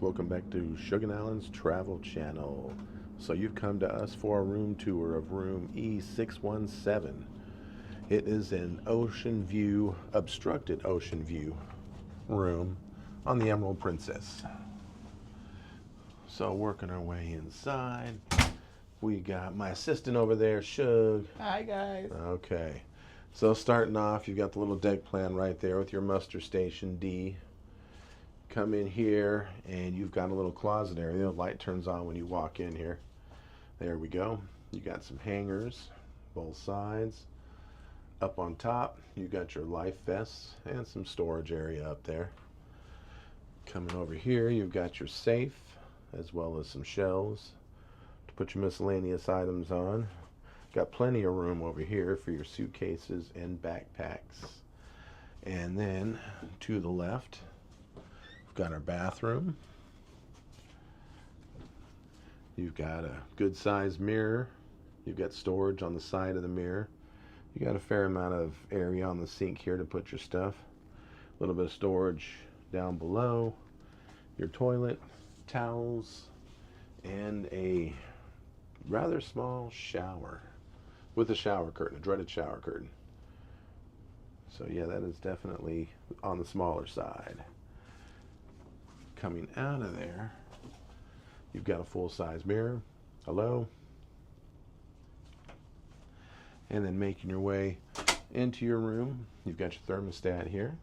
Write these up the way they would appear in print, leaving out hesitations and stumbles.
welcome back to Sugar Allen's Travel Channel. So you've come to us for a room tour of room E617. It is an ocean view, obstructed ocean view room on the Emerald Princess. So working our way inside, we got my assistant over there, Shug. Hi guys. Okay, so starting off, you've got the little deck plan right there with your muster station D. Come in here and you've got a little closet area. The light turns on when you walk in here. There we go. You got some hangers both sides. Up on top you got your life vests and some storage area up there. Coming over here you've got your safe as well as some shelves to put your miscellaneous items on. Got plenty of room over here for your suitcases and backpacks. And then to the left got our bathroom. You've got a good sized mirror. You've got storage on the side of the mirror. You got a fair amount of area on the sink here to put your stuff. A little bit of storage down below. Your toilet, towels, and a rather small shower with a shower curtain, a dreaded shower curtain. So yeah, that is definitely on the smaller side. Coming out of there, you've got a full-size mirror. Hello. And then making your way into your room, you've got your thermostat here.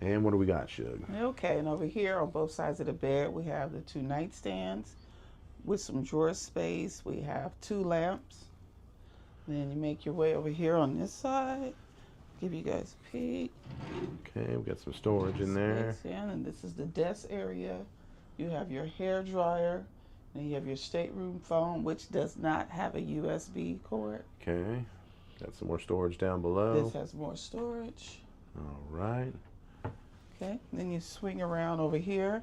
And what do we got, Shug? Okay, and over here on both sides of the bed, we have the two nightstands with some drawer space. We have two lamps. Then you make your way over here on this side. Give you guys a peek. Okay, we've got some storage in there. And this is the desk area. You have your hair dryer, and you have your stateroom phone, which does not have a USB cord. Okay, got some more storage down below. This has more storage. All right. Okay, then you swing around over here.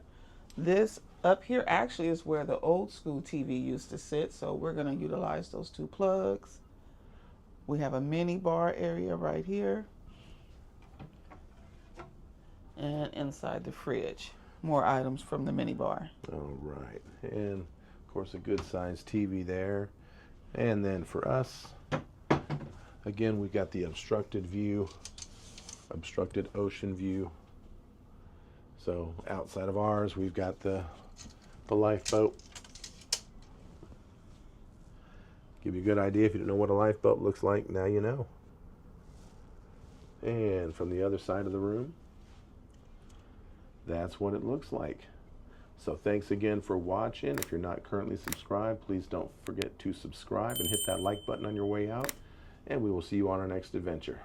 This up here actually is where the old school TV used to sit, so we're going to utilize those two plugs. We have a mini bar area right here. And inside the fridge, more items from the mini bar. All right. And of course a good sized TV there. And then for us, again, we've got the obstructed view, obstructed ocean view. So outside of ours, we've got the lifeboat. Give you a good idea if you don't know what a lifeboat looks like, now you know. And from the other side of the room, that's what it looks like. So thanks again for watching. If you're not currently subscribed, please don't forget to subscribe and hit that like button on your way out. And we will see you on our next adventure.